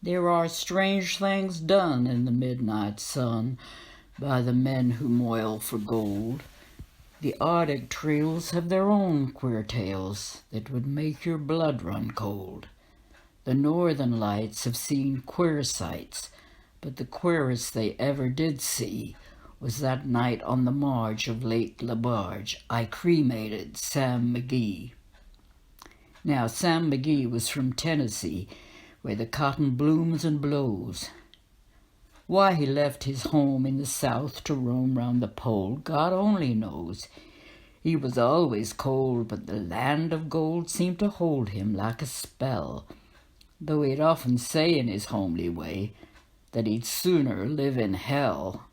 There are strange things done in the midnight sun by the men who moil for gold. The Arctic trails have their own queer tales that would make your blood run cold. The northern lights have seen queer sights, but the queerest they ever did see was that night on the marge of Lake Labarge I cremated Sam McGEE. Now, Sam McGee was from Tennessee, where the cotton blooms and blows. Why he left his home in the South to roam round the pole, God only knows. He was always cold, but the land of gold seemed to hold him like a spell, though he'd often say in his homely way that he'd sooner live in hell.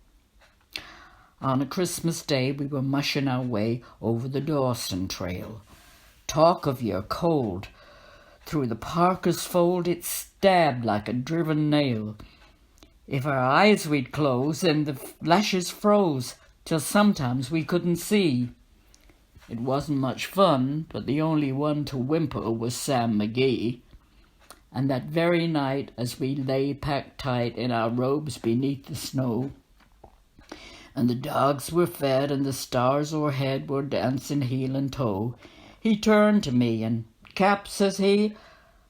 On a Christmas day we were mushing our way over the Dawson Trail. Talk of your cold. Through the parka's fold it stabbed like a driven nail. If our eyes we'd close, then the lashes froze, till sometimes we couldn't see. It wasn't much fun, but the only one to whimper was Sam McGee. And that very night, as we lay packed tight in our robes beneath the snow, and the dogs were fed and the stars o'erhead were dancing heel and toe, he turned to me and, "Cap," says he,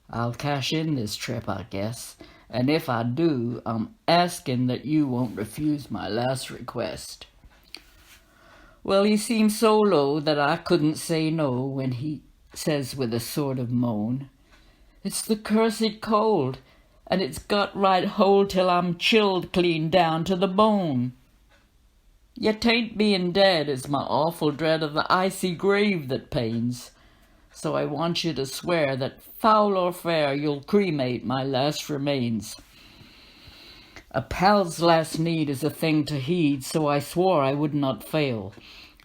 "I'll cash in this trip, I guess. And if I do, I'm asking that you won't refuse my last request." Well, he seemed so low that I couldn't say no when he says with a sort of moan, "It's the cursed cold, and it's got right hold till I'm chilled clean down to the bone. Yet 'tain't being dead is my awful dread of the icy grave that pains. So I want you to swear that, foul or fair, you'll cremate my last remains." A pal's last need is a thing to heed, so I swore I would not fail.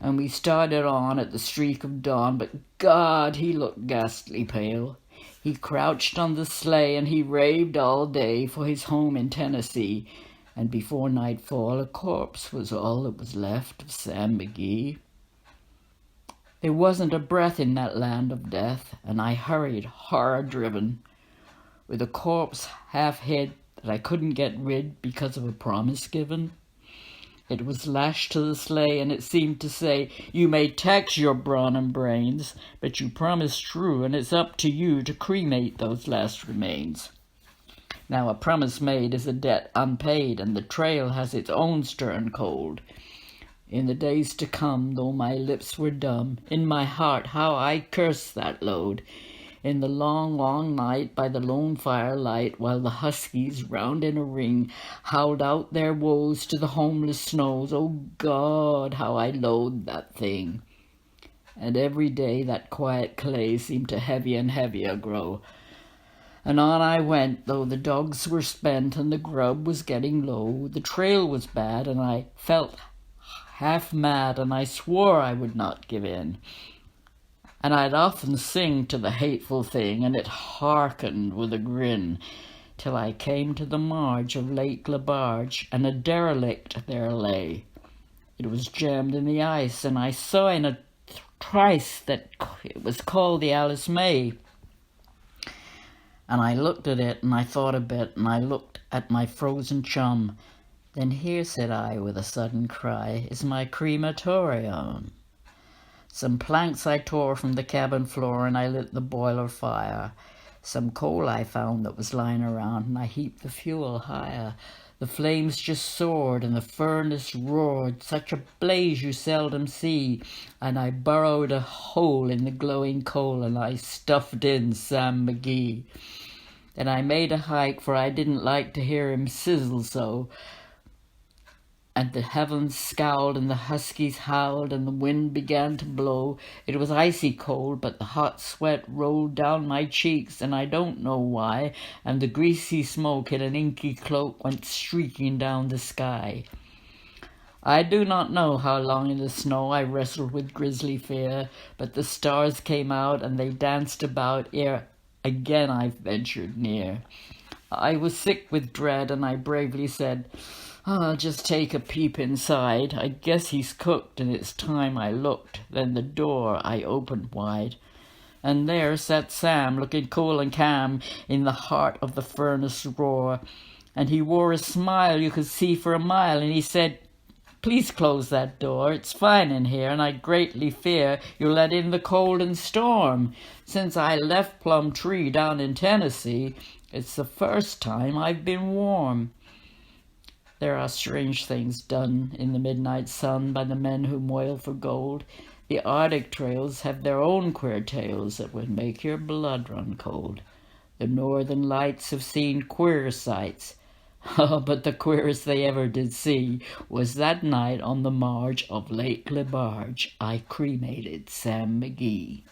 And we started on at the streak of dawn, but God, he looked ghastly pale. He crouched on the sleigh and he raved all day for his home in Tennessee. And before nightfall a corpse was all that was left of Sam McGee. There wasn't a breath in that land of death, and I hurried, horror-driven, with a corpse half hid that I couldn't get rid because of a promise given. It was lashed to the sleigh, and it seemed to say, "You may tax your brawn and brains, but you promised true, and it's up to you to cremate those last remains." Now, a promise made is a debt unpaid, and the trail has its own stern cold. In the days to come, though my lips were dumb, in my heart how I cursed that load. In the long, long night by the lone firelight, while the huskies, round in a ring, howled out their woes to the homeless snows, oh God, how I loathed that thing. And every day that quiet clay seemed to heavy and heavier grow. And on I went, though the dogs were spent and the grub was getting low. The trail was bad, and I felt half mad, and I swore I would not give in. And I'd often sing to the hateful thing, and it hearkened with a grin, till I came to the marge of Lake Labarge, and a derelict there lay. It was jammed in the ice, and I saw in a trice that it was called the Alice May. And I looked at it, and I thought a bit, and I looked at my frozen chum. "Then here," said I, with a sudden cry, "is my crematorium." Some planks I tore from the cabin floor, and I lit the boiler fire. Some coal I found that was lying around, and I heaped the fuel higher. The flames just soared, and the furnace roared, such a blaze you seldom see. And I burrowed a hole in the glowing coal, and I stuffed in Sam McGee. Then I made a hike, for I didn't like to hear him sizzle so. And the heavens scowled, and the huskies howled, and the wind began to blow. It was icy cold, but the hot sweat rolled down my cheeks, and I don't know why, and the greasy smoke in an inky cloak went streaking down the sky. I do not know how long in the snow I wrestled with grisly fear, but the stars came out, and they danced about ere again I ventured near. I was sick with dread, and I bravely said, "I'll just take a peep inside. I guess he's cooked, and it's time I looked." Then the door I opened wide. And there sat Sam, looking cool and calm in the heart of the furnace roar. And he wore a smile you could see for a mile, and he said, "Please close that door. It's fine in here, and I greatly fear you'll let in the cold and storm. Since I left Plum Tree down in Tennessee, it's the first time I've been warm." There are strange things done in the midnight sun by the men who moil for gold. The Arctic trails have their own queer tales that would make your blood run cold. The northern lights have seen queer sights. Oh, but the queerest they ever did see was that night on the marge of Lake Lebarge I cremated Sam McGee.